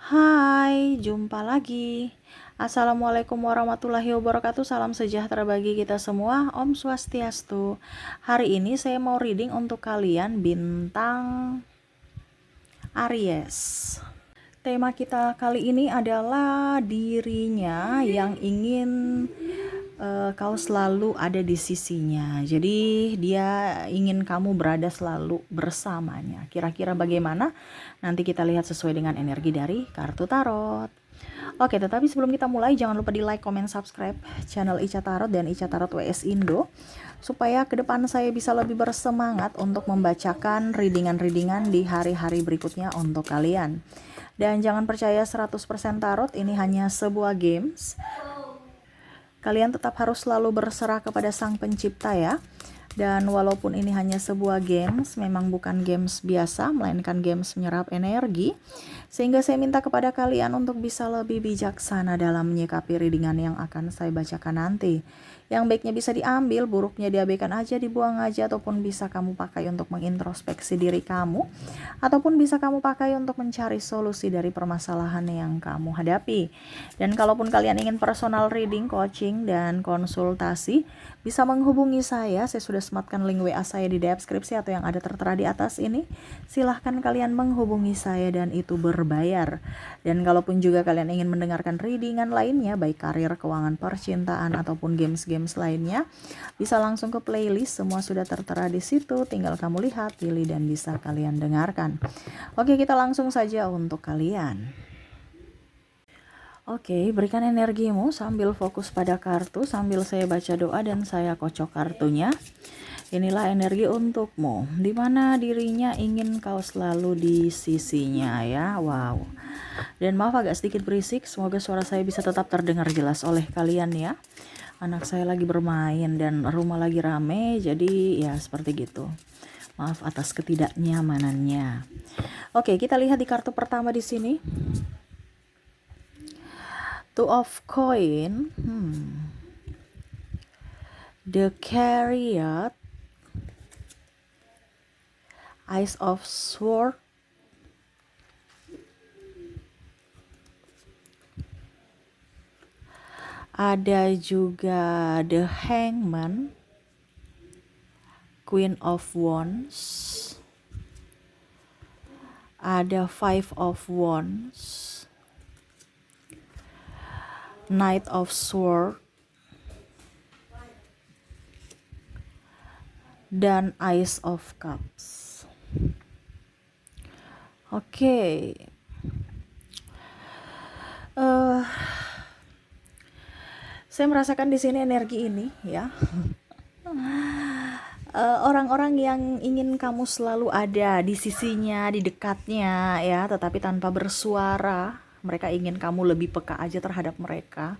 Hai, jumpa lagi. Assalamualaikum warahmatullahi wabarakatuh. Salam sejahtera bagi kita semua. Om Swastiastu. Hari ini saya mau reading untuk kalian bintang Aries. Tema kita kali ini adalah dirinya yang ingin kau selalu ada di sisinya. Jadi dia ingin kamu berada selalu bersamanya. Kira-kira bagaimana? Nanti kita lihat sesuai dengan energi dari kartu tarot. Oke, tetapi sebelum kita mulai jangan lupa di like, comment, subscribe channel Ica Tarot dan Ica Tarot WS Indo supaya ke depan saya bisa lebih bersemangat untuk membacakan readingan-readingan di hari-hari berikutnya untuk kalian. Dan jangan percaya 100% tarot, ini hanya sebuah games. Kalian tetap harus selalu berserah kepada Sang Pencipta ya. Dan walaupun ini hanya sebuah games, memang bukan games biasa, melainkan games menyerap energi. Sehingga saya minta kepada kalian untuk bisa lebih bijaksana dalam menyikapi readingan yang akan saya bacakan nanti. Yang baiknya bisa diambil, buruknya diabaikan aja, dibuang aja, ataupun bisa kamu pakai untuk mengintrospeksi diri kamu, ataupun bisa kamu pakai untuk mencari solusi dari permasalahan yang kamu hadapi. Dan kalaupun kalian ingin personal reading, coaching, dan konsultasi, bisa menghubungi saya sudah sematkan link WA saya di deskripsi atau yang ada tertera di atas ini. Silahkan kalian menghubungi saya dan itu berbayar. Dan kalaupun juga kalian ingin mendengarkan readingan lainnya, baik karir, keuangan, percintaan, ataupun games-games lainnya, bisa langsung ke playlist, semua sudah tertera di situ, tinggal kamu lihat, pilih, dan bisa kalian dengarkan. Oke, kita langsung saja untuk kalian. Oke, berikan energimu sambil fokus pada kartu, sambil saya baca doa dan saya kocok kartunya. Inilah energi untukmu, di mana dirinya ingin kau selalu di sisinya ya. Wow. Dan maaf agak sedikit berisik, semoga suara saya bisa tetap terdengar jelas oleh kalian ya. Anak saya lagi bermain dan rumah lagi rame, jadi ya seperti gitu. Maaf atas ketidaknyamanannya. Oke, kita lihat di kartu pertama di sini. Two of coin, the chariot, Ace of sword, ada juga the hangman, Queen of wands, ada five of wands, Knight of sword, dan Ace of cups. Oke. Saya merasakan di sini energi ini ya. Orang-orang yang ingin kamu selalu ada di sisinya, di dekatnya ya, tetapi tanpa bersuara. Mereka ingin kamu lebih peka aja terhadap mereka.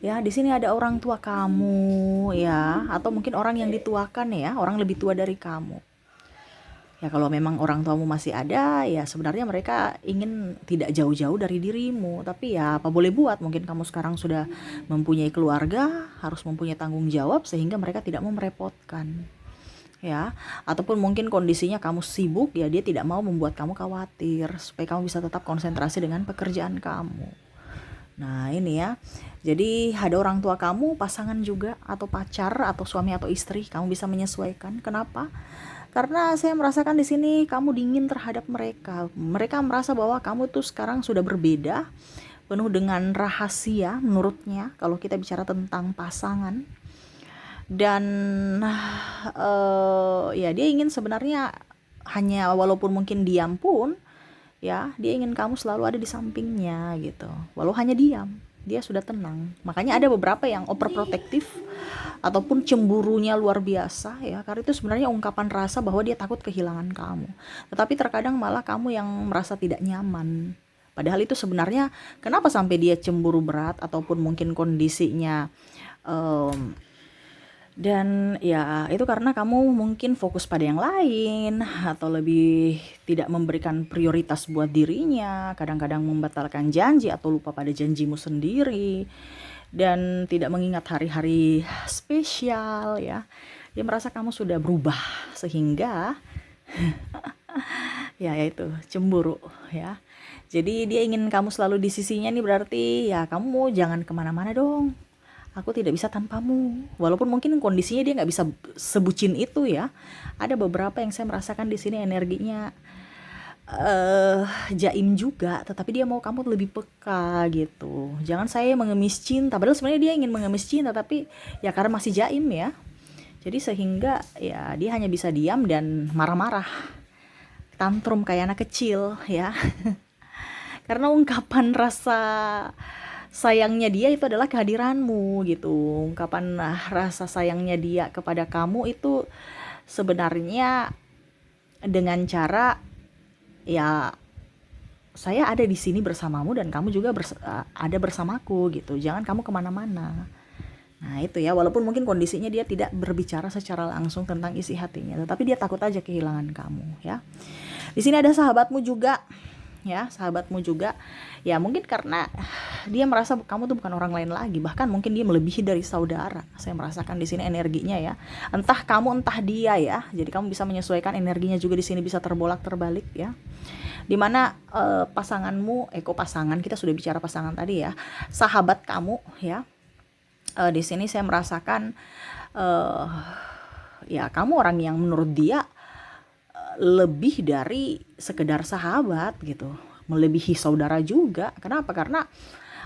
Ya, di sini ada orang tua kamu ya, atau mungkin orang yang dituakan ya, orang lebih tua dari kamu. Ya kalau memang orang tuamu masih ada, ya sebenarnya mereka ingin tidak jauh-jauh dari dirimu. Tapi ya apa boleh buat, mungkin kamu sekarang sudah mempunyai keluarga, harus mempunyai tanggung jawab sehingga mereka tidak mau merepotkan. Ya, ataupun mungkin kondisinya kamu sibuk ya, dia tidak mau membuat kamu khawatir supaya kamu bisa tetap konsentrasi dengan pekerjaan kamu. Nah ini ya, jadi ada orang tua kamu, pasangan juga, atau pacar, atau suami atau istri, kamu bisa menyesuaikan. Kenapa? Karena saya merasakan di sini kamu dingin terhadap mereka. Mereka merasa bahwa kamu tuh sekarang sudah berbeda, penuh dengan rahasia menurutnya kalau kita bicara tentang pasangan. Dan ya dia ingin sebenarnya hanya walaupun mungkin diam pun ya, dia ingin kamu selalu ada di sampingnya gitu. Walau hanya diam, dia sudah tenang. Makanya ada beberapa yang overprotective ataupun cemburunya luar biasa ya, karena itu sebenarnya ungkapan rasa bahwa dia takut kehilangan kamu. Tetapi terkadang malah kamu yang merasa tidak nyaman. Padahal itu sebenarnya kenapa sampai dia cemburu berat ataupun mungkin kondisinya dan ya itu karena kamu mungkin fokus pada yang lain atau lebih tidak memberikan prioritas buat dirinya, kadang-kadang membatalkan janji atau lupa pada janjimu sendiri dan tidak mengingat hari-hari spesial ya. Dia merasa kamu sudah berubah sehingga Ya, yaitu cemburu ya. Jadi dia ingin kamu selalu di sisinya nih, berarti ya kamu jangan kemana-mana dong. Aku tidak bisa tanpamu. Walaupun mungkin kondisinya dia nggak bisa sebucin itu ya. Ada beberapa yang saya merasakan di sini energinya eh jaim juga, tetapi dia mau kamu lebih peka gitu. Jangan saya mengemis cinta, padahal sebenarnya dia ingin mengemis cinta, tapi ya karena masih jaim ya. Jadi sehingga ya dia hanya bisa diam dan marah-marah, tantrum kayak anak kecil ya. Karena ungkapan rasa sayangnya dia itu adalah kehadiranmu gitu. Ungkapan rasa sayangnya dia kepada kamu itu sebenarnya dengan cara ya saya ada di sini bersamamu dan kamu juga ada bersamaku gitu. Jangan kamu kemana-mana. Nah itu ya, walaupun mungkin kondisinya dia tidak berbicara secara langsung tentang isi hatinya, tetapi dia takut aja kehilangan kamu ya. Di sini ada sahabatmu juga ya, sahabatmu juga. Ya mungkin karena dia merasa kamu tuh bukan orang lain lagi, bahkan mungkin dia melebihi dari saudara. Saya merasakan di sini energinya ya. Entah kamu entah dia ya. Jadi kamu bisa menyesuaikan energinya juga di sini, bisa terbolak-terbalik ya. Dimana pasanganmu, kok pasangan, kita sudah bicara pasangan tadi ya. Sahabat kamu ya. Di sini saya merasakan ya kamu orang yang menurut dia lebih dari sekedar sahabat gitu, melebihi saudara juga. Kenapa? Karena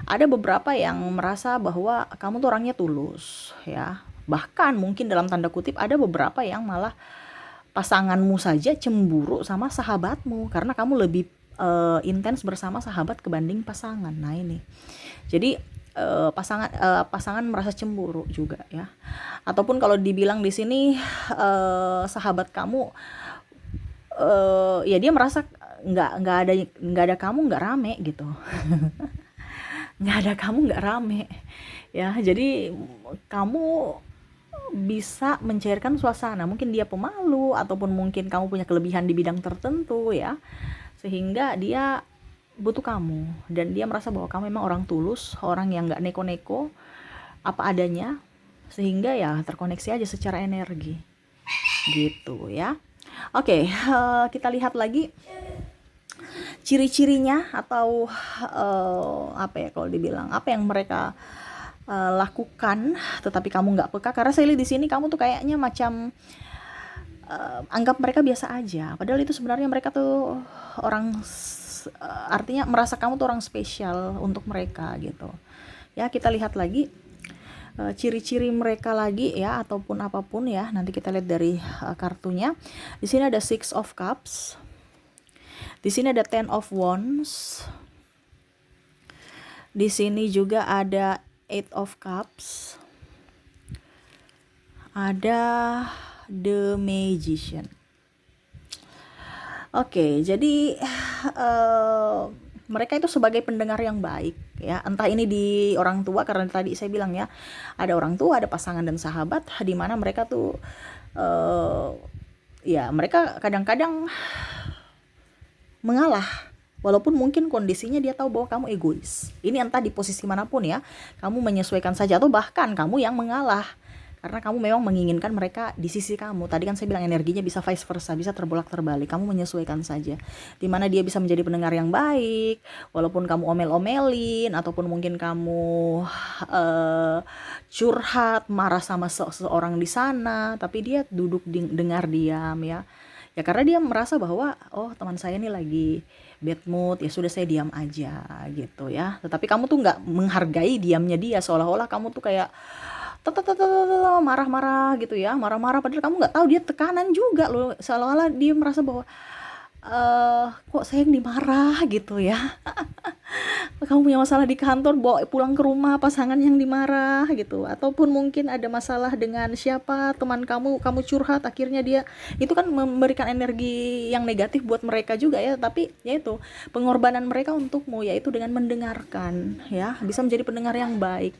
ada beberapa yang merasa bahwa kamu tuh orangnya tulus ya. Bahkan mungkin dalam tanda kutip ada beberapa yang malah pasanganmu saja cemburu sama sahabatmu karena kamu lebih intens bersama sahabat kebanding pasangan. Nah ini, jadi pasangan merasa cemburu juga ya. Ataupun kalau dibilang di sini sahabat kamu ya dia merasa nggak ada kamu nggak rame gitu. Nggak ada kamu nggak rame ya. Jadi kamu bisa mencairkan suasana. Mungkin dia pemalu ataupun mungkin kamu punya kelebihan di bidang tertentu ya, sehingga dia butuh kamu dan dia merasa bahwa kamu memang orang tulus, orang yang nggak neko-neko, apa adanya, sehingga ya terkoneksi aja secara energi gitu ya. Oke, kita lihat lagi ciri-cirinya atau apa ya kalau dibilang, apa yang mereka lakukan tetapi kamu nggak peka. Karena saya lihat di sini kamu tuh kayaknya macam anggap mereka biasa aja, padahal itu sebenarnya mereka tuh orang artinya merasa kamu tuh orang spesial untuk mereka gitu ya. Kita lihat lagi ciri-ciri mereka lagi ya, ataupun apapun ya, nanti kita lihat dari kartunya. Di sini ada Six of Cups, di sini ada Ten of Wands, di sini juga ada Eight of Cups, ada The Magician. Oke, jadi mereka itu sebagai pendengar yang baik ya. Entah ini di orang tua, karena tadi saya bilang ya, ada orang tua, ada pasangan dan sahabat, di mana mereka tuh ya mereka kadang-kadang mengalah. Walaupun mungkin kondisinya dia tahu bahwa kamu egois. Ini entah di posisi manapun ya, kamu menyesuaikan saja atau bahkan kamu yang mengalah. Karena kamu memang menginginkan mereka di sisi kamu. Tadi kan saya bilang energinya bisa vice versa, bisa terbolak-terbalik. Kamu menyesuaikan saja. Dimana dia bisa menjadi pendengar yang baik, walaupun kamu omel-omelin, ataupun mungkin kamu curhat, marah sama seseorang di sana, tapi dia duduk dengar diam ya. Ya karena dia merasa bahwa oh teman saya ini lagi bad mood, ya sudah saya diam aja gitu ya. Tetapi kamu tuh nggak menghargai diamnya dia, seolah-olah kamu tuh kayak marah-marah gitu ya, marah-marah padahal kamu nggak tahu dia tekanan juga loh, seolah-olah dia merasa bahwa kok saya yang dimarah gitu ya. Kamu punya masalah di kantor, bawa pulang ke rumah pasangan yang dimarah gitu, ataupun mungkin ada masalah dengan siapa teman kamu curhat, akhirnya dia itu kan memberikan energi yang negatif buat mereka juga ya. Tapi yaitu pengorbanan mereka untukmu, yaitu dengan mendengarkan ya, bisa menjadi pendengar yang baik.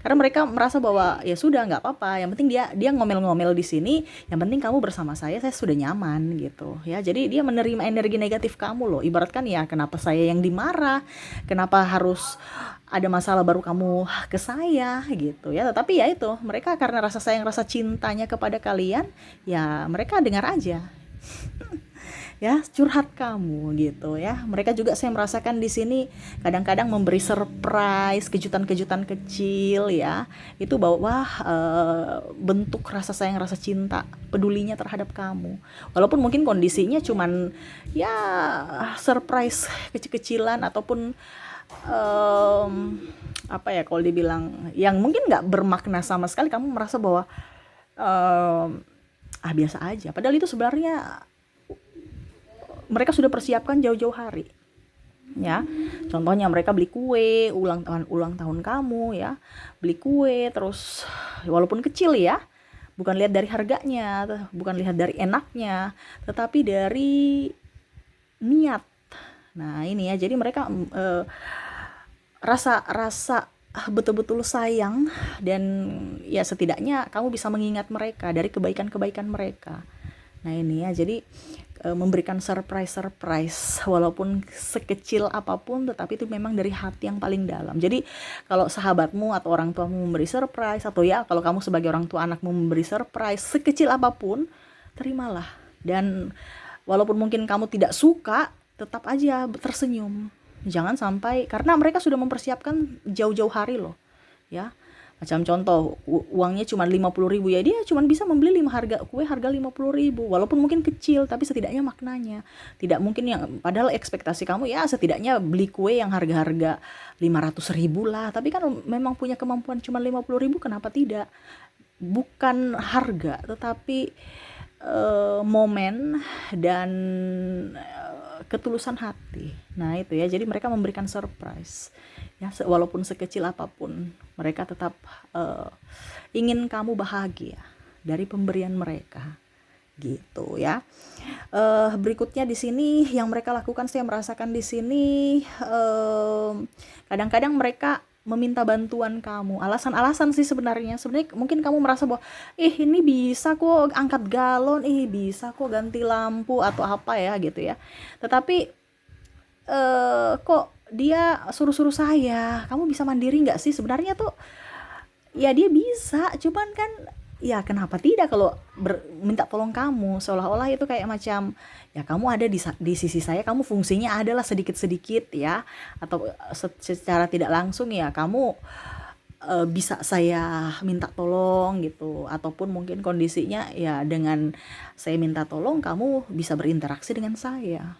Karena mereka merasa bahwa ya sudah nggak apa-apa, yang penting dia ngomel-ngomel di sini, yang penting kamu bersama saya sudah nyaman gitu ya. Jadi dia menerima energi negatif kamu loh. Ibaratkan ya, kenapa saya yang dimarah, kenapa harus ada masalah baru kamu ke saya gitu ya. Tetapi ya itu, mereka karena rasa sayang, rasa cintanya kepada kalian, ya mereka dengar aja. ya, curhat kamu gitu ya. Mereka juga saya merasakan di sini kadang-kadang memberi surprise, kejutan-kejutan kecil ya. Itu bahwa bentuk rasa sayang, rasa cinta, pedulinya terhadap kamu. Walaupun mungkin kondisinya cuman ya surprise kecil-kecilan ataupun em, apa ya kalau dibilang yang mungkin nggak bermakna sama sekali, kamu merasa bahwa em, biasa aja. Padahal itu sebenarnya mereka sudah persiapkan jauh-jauh hari ya. Contohnya mereka beli kue ulang tahun kamu ya, beli kue terus walaupun kecil ya, bukan lihat dari harganya, bukan lihat dari enaknya, tetapi dari niat. Nah ini ya, jadi mereka rasa rasa betul-betul sayang, dan ya setidaknya kamu bisa mengingat mereka dari kebaikan-kebaikan mereka. Nah ini ya, jadi memberikan surprise walaupun sekecil apapun, tetapi itu memang dari hati yang paling dalam. Jadi kalau sahabatmu atau orang tuamu memberi surprise, atau ya kalau kamu sebagai orang tua anakmu memberi surprise sekecil apapun, terimalah. Dan walaupun mungkin kamu tidak suka, tetap aja tersenyum. Jangan sampai, karena mereka sudah mempersiapkan jauh-jauh hari loh ya. Macam contoh, uangnya cuma 50.000 ya, dia cuma bisa membeli 5 kue harga 50.000, walaupun mungkin kecil, tapi setidaknya maknanya. Tidak mungkin yang, padahal ekspektasi kamu ya setidaknya beli kue yang harga-harga 500.000 lah, tapi kan memang punya kemampuan cuma 50.000, kenapa tidak? Bukan harga, tetapi momen dan ketulusan hati. Nah itu ya, jadi mereka memberikan surprise ya, walaupun sekecil apapun, mereka tetap ingin kamu bahagia dari pemberian mereka gitu ya. Berikutnya di sini yang mereka lakukan, saya merasakan di sini kadang-kadang mereka meminta bantuan kamu. Alasan-alasan sih sebenarnya mungkin kamu merasa bahwa ini bisa kok angkat galon, bisa kok ganti lampu atau apa ya gitu ya. Tetapi kok dia suruh-suruh saya, kamu bisa mandiri nggak sih? Sebenarnya tuh ya dia bisa, cuman kan ya kenapa tidak kalau minta tolong kamu, seolah-olah itu kayak macam ya kamu ada di sisi saya, kamu fungsinya adalah sedikit-sedikit ya, atau secara tidak langsung ya kamu bisa saya minta tolong gitu, ataupun mungkin kondisinya ya dengan saya minta tolong kamu bisa berinteraksi dengan saya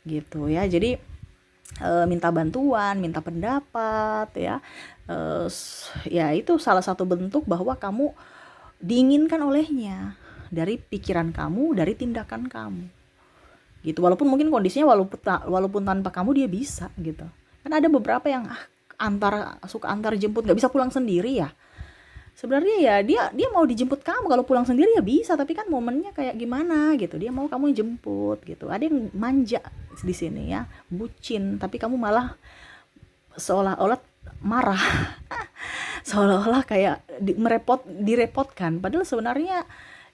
gitu ya. Jadi minta bantuan, minta pendapat ya, ya itu salah satu bentuk bahwa kamu diinginkan olehnya, dari pikiran kamu, dari tindakan kamu gitu. Walaupun mungkin kondisinya walaupun tanpa kamu dia bisa gitu. Kan ada beberapa yang suka antar jemput, nggak bisa pulang sendiri ya. Sebenarnya ya dia mau dijemput kamu, kalau pulang sendiri ya bisa, tapi kan momennya kayak gimana gitu, dia mau kamu jemput gitu. Ada yang manja di sini ya, bucin, tapi kamu malah seolah-olah marah seolah-olah kayak direpotkan, padahal sebenarnya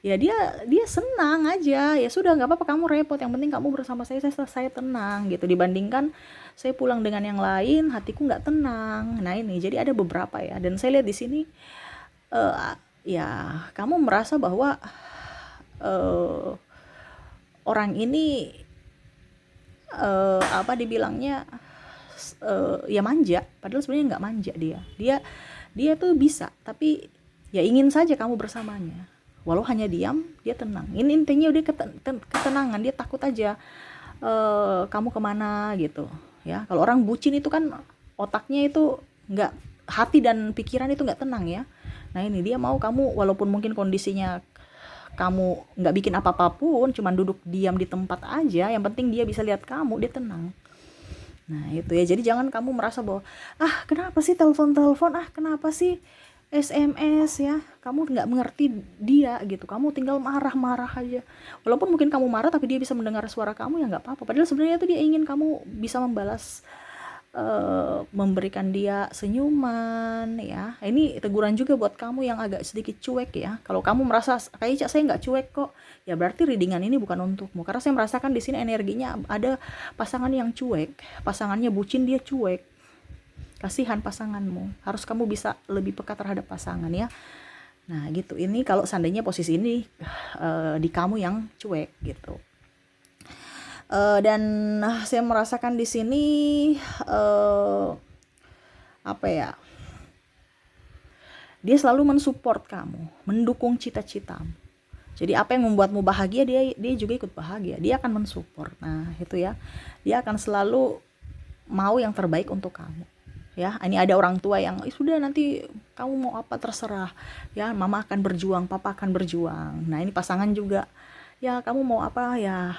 ya dia senang aja, ya sudah nggak apa-apa kamu repot, yang penting kamu bersama saya tenang gitu, dibandingkan saya pulang dengan yang lain hatiku nggak tenang. Nah ini jadi ada beberapa ya, dan saya lihat di sini ya kamu merasa bahwa uh, orang ini apa dibilangnya ya manja, padahal sebenarnya nggak manja. Dia tuh bisa, tapi ya ingin saja kamu bersamanya, walau hanya diam dia tenang. Ini intinya dia ketenangan, dia takut aja kamu kemana gitu ya. Kalau orang bucin itu kan otaknya itu nggak, hati dan pikiran itu nggak tenang ya. Nah ini dia mau kamu, walaupun mungkin kondisinya kamu nggak bikin apa-apa pun, cuman duduk diam di tempat aja, yang penting dia bisa lihat kamu, dia tenang. Nah itu ya, jadi jangan kamu merasa bahwa kenapa sih telepon-telepon, kenapa sih SMS ya, kamu nggak mengerti dia gitu, kamu tinggal marah-marah aja. Walaupun mungkin kamu marah tapi dia bisa mendengar suara kamu, ya nggak apa-apa, padahal sebenarnya itu dia ingin kamu bisa membalas, memberikan dia senyuman ya. Ini teguran juga buat kamu yang agak sedikit cuek ya. Kalau kamu merasa kayak saya nggak cuek kok, ya berarti readingan ini bukan untukmu, karena saya merasakan di sini energinya ada pasangan yang cuek, pasangannya bucin, dia cuek. Kasihan pasanganmu, harus kamu bisa lebih peka terhadap pasangan ya. Nah gitu, ini kalau seandainya posisi ini di kamu yang cuek gitu. Dan saya merasakan di sini apa ya? Dia selalu mensupport kamu, mendukung cita-citamu. Jadi apa yang membuatmu bahagia, dia juga ikut bahagia. Dia akan mensupport. Nah, itu ya. Dia akan selalu mau yang terbaik untuk kamu. Ya, ini ada orang tua yang sudah, nanti kamu mau apa terserah. Ya, mama akan berjuang, papa akan berjuang. Nah, ini pasangan juga. Ya, kamu mau apa ya,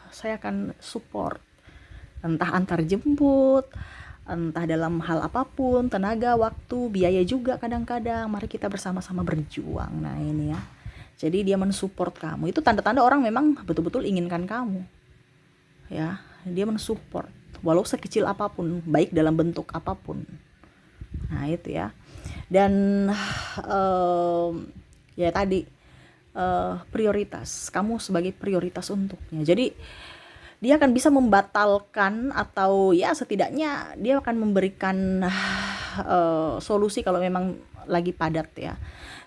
saya akan support. Entah antar jemput, entah dalam hal apapun, tenaga, waktu, biaya juga kadang-kadang. Mari kita bersama-sama berjuang. Nah, ini ya. Jadi dia mensupport kamu. Itu tanda-tanda orang memang betul-betul inginkan kamu. Ya, dia mensupport walau sekecil apapun, baik dalam bentuk apapun. Nah, itu ya. Dan ya tadi, prioritas. Kamu sebagai prioritas untuknya. Jadi dia akan bisa membatalkan, atau ya setidaknya dia akan memberikan solusi kalau memang lagi padat ya.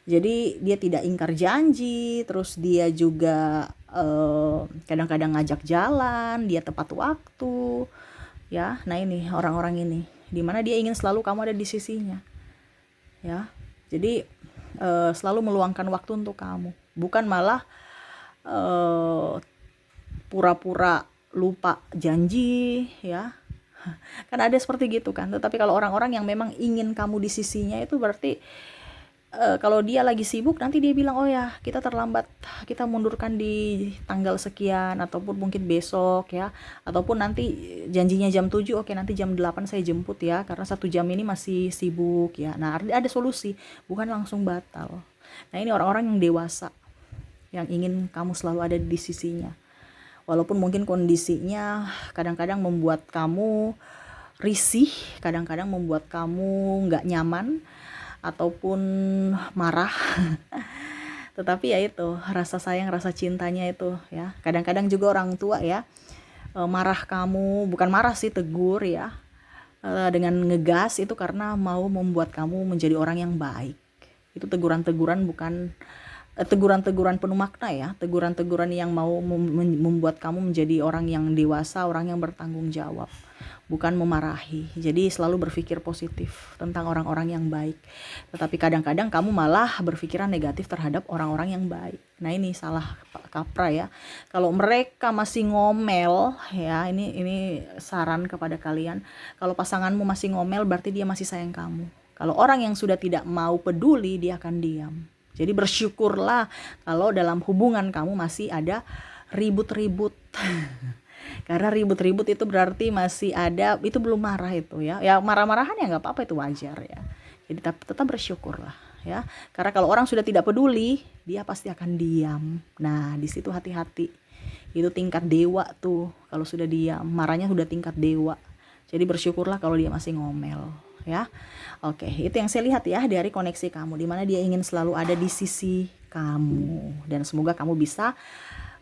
Jadi dia tidak ingkar janji, terus dia juga kadang-kadang ngajak jalan, dia tepat waktu ya. Nah, ini orang-orang ini dimana dia ingin selalu kamu ada di sisinya ya. Jadi selalu meluangkan waktu untuk kamu, bukan malah pura-pura lupa janji ya. Kan ada seperti gitu kan. Tetapi kalau orang-orang yang memang ingin kamu di sisinya, itu berarti kalau dia lagi sibuk, nanti dia bilang, oh ya kita terlambat, kita mundurkan di tanggal sekian, ataupun mungkin besok ya, ataupun nanti janjinya jam 7, oke nanti jam 8 saya jemput ya, karena 1 jam ini masih sibuk ya. Nah, ada solusi, bukan langsung batal. Nah, ini orang-orang yang dewasa, yang ingin kamu selalu ada di sisinya. Walaupun mungkin kondisinya kadang-kadang membuat kamu risih, kadang-kadang membuat kamu nggak nyaman, ataupun marah. Tetapi ya itu, rasa sayang, rasa cintanya itu ya. Kadang-kadang juga orang tua ya, marah kamu, bukan marah sih, tegur ya, dengan ngegas, itu karena mau membuat kamu menjadi orang yang baik. Itu teguran-teguran, bukan teguran-teguran penuh makna ya, teguran-teguran yang mau membuat kamu menjadi orang yang dewasa, orang yang bertanggung jawab, bukan memarahi. Jadi selalu berpikir positif tentang orang-orang yang baik. Tetapi kadang-kadang kamu malah berpikiran negatif terhadap orang-orang yang baik. Nah, ini salah kaprah ya. Kalau mereka masih ngomel ya, ini saran kepada kalian. Kalau pasanganmu masih ngomel, berarti dia masih sayang kamu. Kalau orang yang sudah tidak mau peduli, dia akan diam. Jadi bersyukurlah kalau dalam hubungan kamu masih ada ribut-ribut. Karena ribut-ribut itu berarti masih ada, itu belum marah itu ya. Ya marah-marahan ya nggak apa-apa, itu wajar ya. Jadi tetap bersyukurlah ya. Karena kalau orang sudah tidak peduli, dia pasti akan diam. Nah, di situ hati-hati. Itu tingkat dewa tuh. Kalau sudah diam, marahnya sudah tingkat dewa. Jadi bersyukurlah kalau dia masih ngomel ya. Oke, itu yang saya lihat ya dari koneksi kamu, dimana dia ingin selalu ada di sisi kamu, dan semoga kamu bisa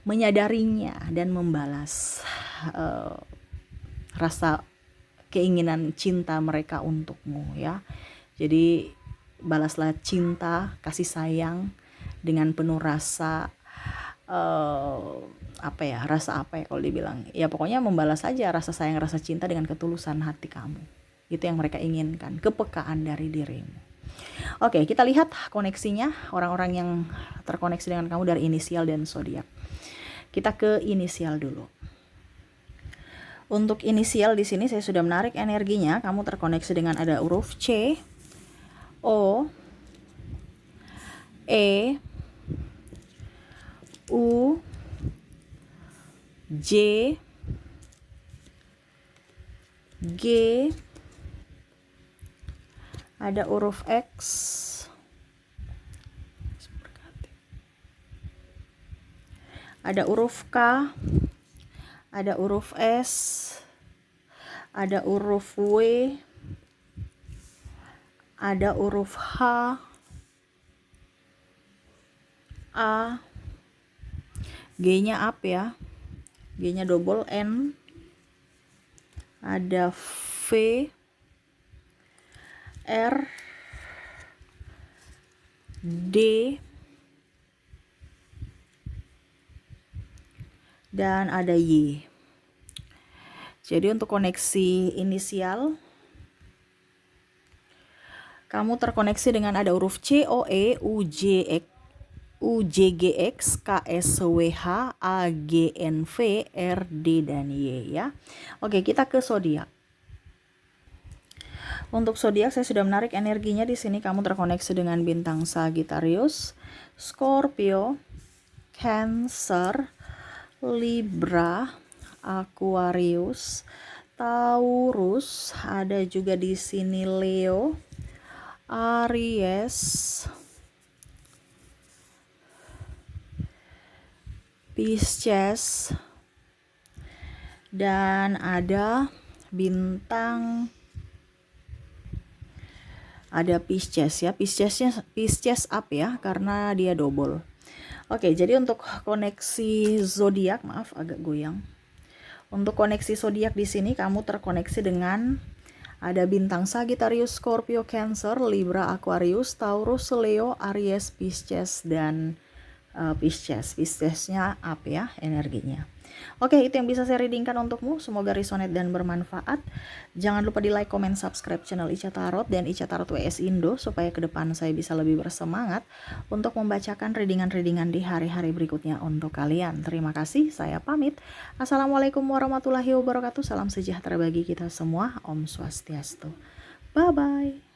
menyadarinya dan membalas rasa keinginan cinta mereka untukmu ya. Jadi balaslah cinta, kasih sayang dengan penuh rasa rasa apa ya kalau dibilang ya, pokoknya membalas saja rasa sayang, rasa cinta dengan ketulusan hati kamu. Itu yang mereka inginkan, kepekaan dari dirimu. Oke, kita lihat koneksinya, orang-orang yang terkoneksi dengan kamu dari inisial dan zodiak. Kita ke inisial dulu. Untuk inisial di sini saya sudah menarik energinya. Kamu terkoneksi dengan ada huruf C, O, E, U, J, G, ada huruf X, ada huruf K, ada huruf S, ada huruf W, ada huruf H, A, G-nya up ya, G-nya double N, ada V, R, D, dan ada Y. Jadi untuk koneksi inisial, kamu terkoneksi dengan ada huruf C, O, E, U, J, X, U, J, G, X, K, S, W, H, A, G, N, V, R, D, dan Y ya. Oke, kita ke zodiak. Untuk zodiak saya sudah menarik energinya di sini. Kamu terkoneksi dengan bintang Sagittarius, Scorpio, Cancer, Libra, Aquarius, Taurus, ada juga di sini Leo, Aries, Pisces, dan ada bintang Pisces ya. Pisces up ya, karena dia double. Oke, jadi untuk koneksi zodiak, maaf agak goyang. Untuk koneksi zodiak di sini kamu terkoneksi dengan ada bintang Sagittarius, Scorpio, Cancer, Libra, Aquarius, Taurus, Leo, Aries, Pisces, dan Pisces. Piscesnya up ya energinya. Oke, itu yang bisa saya readingkan untukmu. Semoga resonate dan bermanfaat. Jangan lupa di like, comment, subscribe channel Ica Tarot dan Ica Tarot WS Indo supaya ke depan saya bisa lebih bersemangat untuk membacakan readingan-readingan di hari-hari berikutnya untuk kalian. Terima kasih, saya pamit. Assalamualaikum warahmatullahi wabarakatuh. Salam sejahtera bagi kita semua. Om Swastiastu. Bye-bye.